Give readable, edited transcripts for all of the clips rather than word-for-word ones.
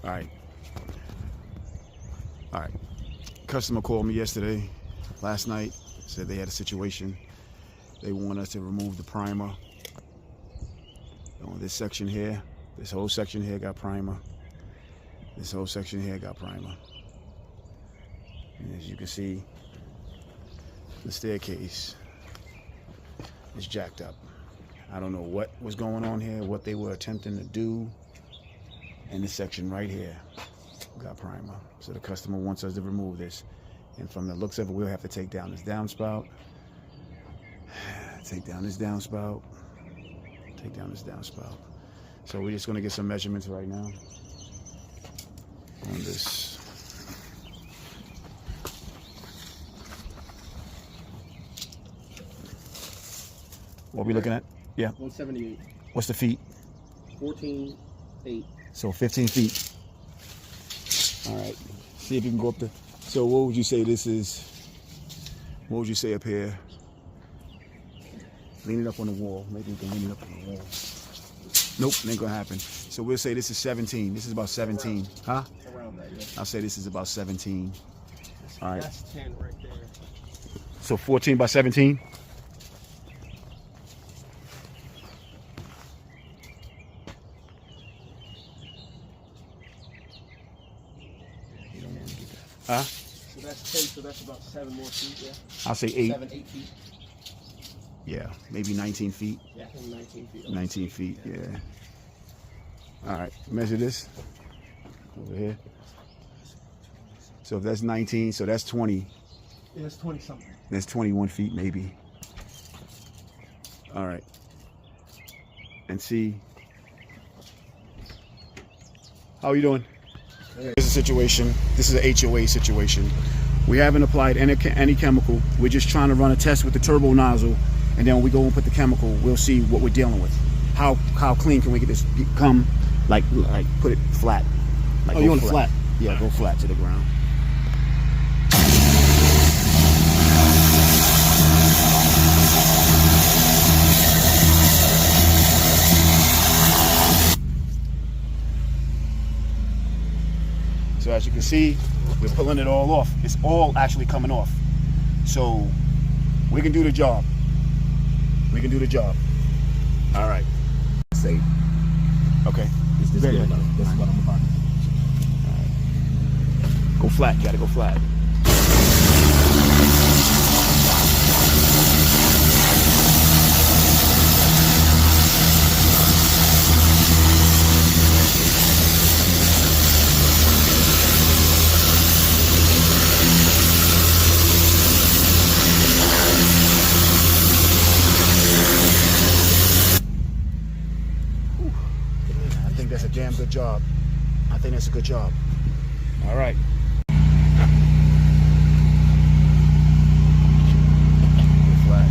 All right. All right. Customer called me last night, said they had a situation. They want us to remove the primer on this section here. This whole section here got primer. This whole section here got primer. And as you can see, the staircase is jacked up. I don't know what was going on here, what they were attempting to do. And this section right here got primer. So the customer wants us to remove this. And from the looks of it, we'll have to take down this downspout. Take down this downspout. Take down this downspout. So we're just gonna get some measurements right now on this. What are we looking at? Yeah. 178. What's the feet? 14.8. So 15 feet. All right. See if you can go up the. So what would you say this is? What would you say up here? Lean it up on the wall. Maybe you can lean it up on the wall. Nope, ain't gonna happen. So we'll say this is 17. This is about 17. Huh? Around that, yeah. I'll say this is about 17. All right. That's 10 right there. So 14 by 17? Huh? So that's 10, so that's about 7 more feet, yeah? I'll say 8. 7, 8 feet. Yeah, maybe 19 feet. Yeah, I think 19 feet. 19 feet, yeah. All right, measure this over here. So if that's 19, so that's 20. Yeah, that's 20 something. That's 21 feet maybe. All right. And see. How are you doing? This is a situation. This is an HOA situation. We haven't applied any chemical. We're just trying to run a test with the turbo nozzle, and then when we go and put the chemical, we'll see what we're dealing with. How clean can we get this become? Like put it flat. Like, oh, you want it flat? Yeah, go flat to the ground. So as you can see, we're pulling it all off. It's all actually coming off. So we can do the job. We can do the job. All right. Safe. Okay. This is Very good. good. This is what I'm about. Go flat. You gotta go flat. I think that's a damn good job. I think that's a good job. All right. Flat.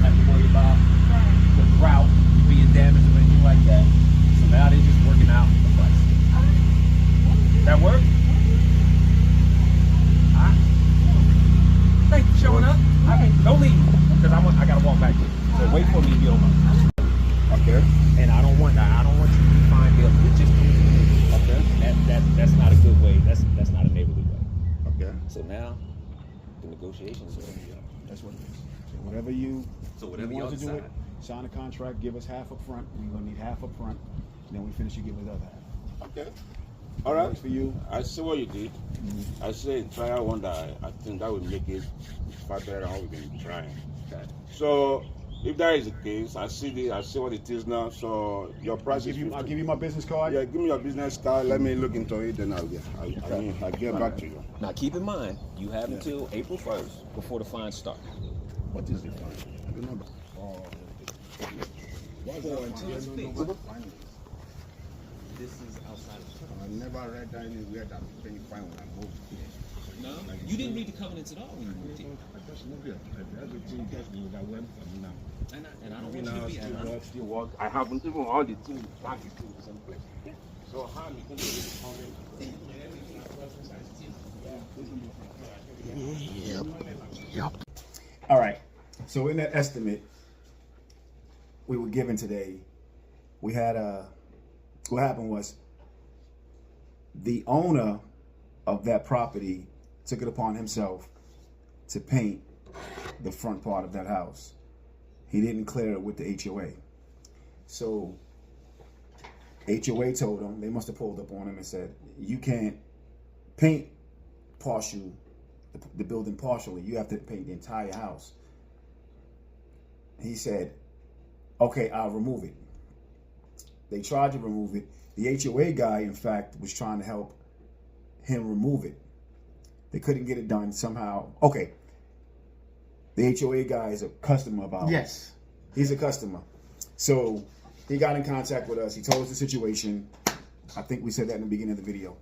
Have to worry about the route being damaged or anything like that. So now they're just working out the price. That work? Alright. Thanks for showing up. Don't leave, because I gotta walk back here. So wait for me if you don't mind. Okay. And I don't want you to find them. We're just coming to the neighborhood. Okay. That's not a good way. That's not a neighborly way. Okay. So now the negotiations are gonna be up. That's what it is. So whatever you Whatever want y'all to do decide. it, sign a contract, give us half up front. We're gonna need half up front. And then we finish, you give us the other half. Okay. All right. Works for you. I see what you did. I say try one that I think that will make it far better than what we've been trying. Okay. So if that is the case, I see what it is now. So your price is I'll 50. give you my business card. Yeah, give me your business card. Let me look into it, then I'll get back to you. Now keep in mind, you have until April 1st before the fines start. What is the fine? I don't know. This is outside of I never read that anywhere that paying fine when I move. No, You didn't read the covenants at all when you moved here. And I don't want you to be Still work. I haven't even all the things back to the same place. So how am I going to All right. So in that estimate we were given today, we had what happened was the owner of that property took it upon himself to paint the front part of that house. He didn't clear it with the HOA. So HOA told him, they must have pulled up on him and said, you can't paint the building partially. You have to paint the entire house. He said, okay, I'll remove it. They tried to remove it. The HOA guy, in fact, was trying to help him remove it. They couldn't get it done somehow. Okay. The HOA guy is a customer of ours. Yes. He's a customer. So he got in contact with us. He told us the situation. I think we said that in the beginning of the video.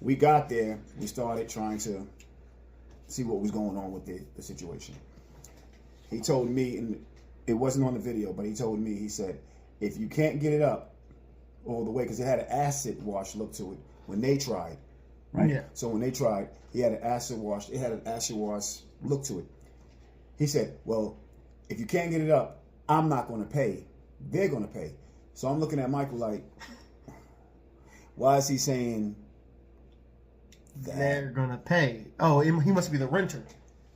We got there. We started trying to see what was going on with the situation. He told me, and it wasn't on the video, but he told me, he said, if you can't get it up all the way, because it had an acid wash look to it when they tried, right? Yeah. So when they tried, it had an acid wash look to it. He said, well, if you can't get it up, I'm not going to pay. They're going to pay. So I'm looking at Michael like, why is he saying that? They're gonna pay. Oh, he must be the renter.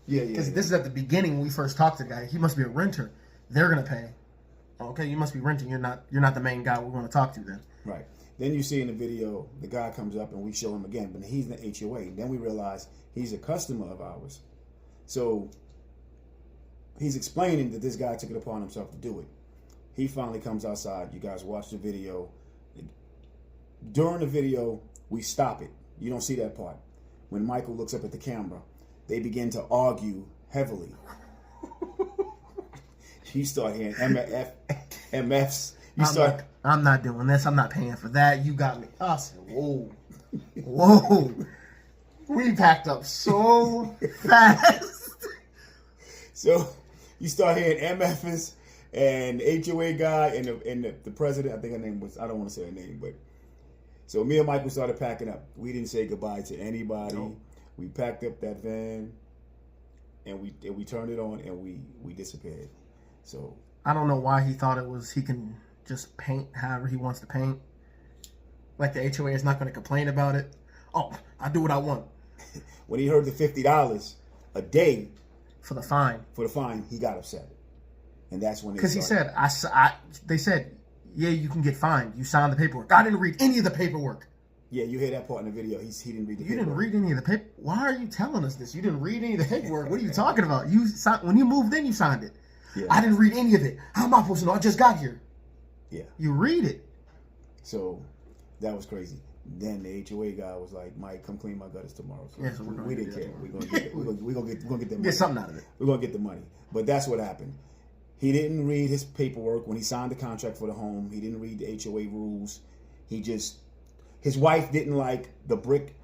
Yeah. Because this is at the beginning when we first talked to the guy. He must be a renter. They're gonna pay. Okay, you must be renting. You're not the main guy we're going to talk to then. Right. Then you see in the video, the guy comes up and we show him again, but he's in the HOA. Then we realize he's a customer of ours. So he's explaining that this guy took it upon himself to do it. He finally comes outside. You guys watch the video. During the video, we stop it. You don't see that part. When Michael looks up at the camera, they begin to argue heavily. You start hearing MFs. I'm not doing this. I'm not paying for that. You got me. I said, whoa. Whoa. We packed up so fast. So you start hearing MFs and the HOA guy and the president. I think her name was, I don't want to say her name, but so me and Michael started packing up. We didn't say goodbye to anybody. No. We packed up that van and we turned it on and we disappeared. So I don't know why he thought he can just paint however he wants to paint. Like the HOA is not going to complain about it. Oh, I do what I want. When he heard the $50 a day for the fine, he got upset, and that's when because he said, they said, yeah, you can get fined. You signed the paperwork. I didn't read any of the paperwork. Yeah, you hear that part in the video. He didn't read the paperwork. You didn't read any of the paper. Why are you telling us this? You didn't read any of the paperwork. What are you talking about? When you moved in, you signed it. Yeah. I didn't read any of it. How am I supposed to know? I just got here. Yeah. You read it. So that was crazy. Then the HOA guy was like, "Mike, come clean my gutters tomorrow." So yeah, so we didn't care. We're gonna get the money. Get something out of it. We're gonna get the money. But that's what happened. He didn't read his paperwork when he signed the contract for the home. He didn't read the HOA rules. His wife didn't like the brick,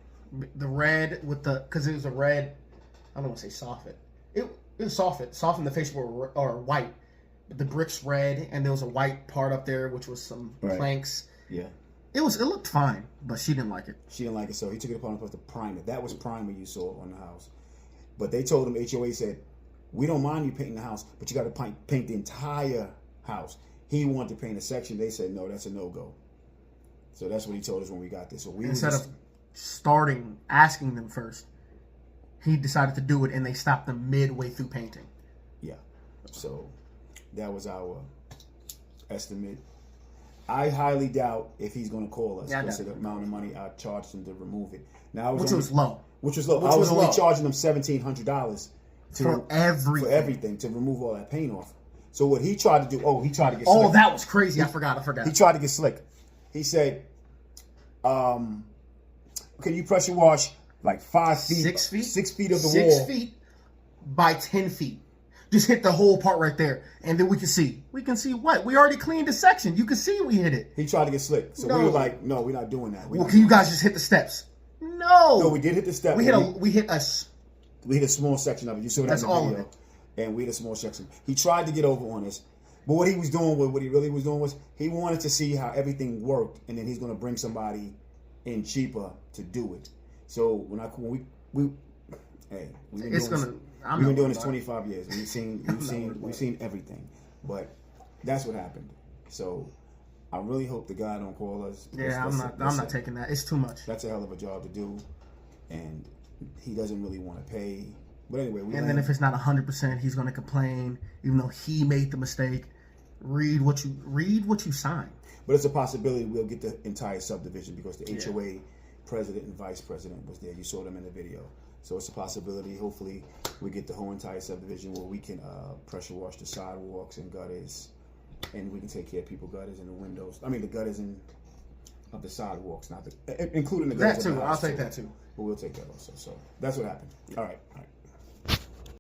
the red with because it was a red. I don't want to say soffit. It was soffit. Soffit the face or white. But the brick's red, and there was a white part up there, which was some planks. Yeah. It looked fine, but she didn't like it. She didn't like it, so he took it upon himself to prime it. That was primer you saw on the house. But they told him, HOA said, we don't mind you painting the house, but you got to paint the entire house. He wanted to paint a section. They said, no, that's a no-go. So that's what he told us when we got there. So instead of asking them first, he decided to do it, and they stopped them midway through painting. Yeah. So that was our estimate. I highly doubt if he's going to call us because of the amount of money I charged him to remove it. Now, which was low. I was only charging them $1,700 for everything to remove all that paint off. So what he tried to do? He tried to get. Oh, slick. that was crazy! I forgot. He tried to get slick. He said, "Can you pressure wash like 5 feet, 6 feet, 6 feet of the 6 wall, 6 feet by 10 feet? Just hit the whole part right there, and then we can see. We can see what? We already cleaned the section. You can see we hit it." He tried to get slick, so we were like, "No, we're not doing that." Can you guys just hit the steps? No. No, we did hit the steps. We hit a We hit a small section of it. You saw that That's in the all video. of it. And we hit a small section. He tried to get over on us. But what he was doing, what he really was doing was he wanted to see how everything worked, and then he's going to bring somebody in cheaper to do it. So when we've been doing this 25 years. We've seen everything, but that's what happened. So I really hope the guy don't call us. Yeah, I'm not taking that. It's too much. That's a hell of a job to do, and he doesn't really want to pay. But anyway, and then if it's not 100%, he's going to complain, even though he made the mistake. Read what you sign. But it's a possibility we'll get the entire subdivision because the HOA president and vice president was there. You saw them in the video. So it's a possibility. Hopefully, we get the whole entire subdivision where we can pressure wash the sidewalks and gutters, and we can take care of people's gutters and the windows. I mean, the gutters of the sidewalks, not including the gutters. That too. I'll take that too. But we'll take that also. So that's what happened. All right.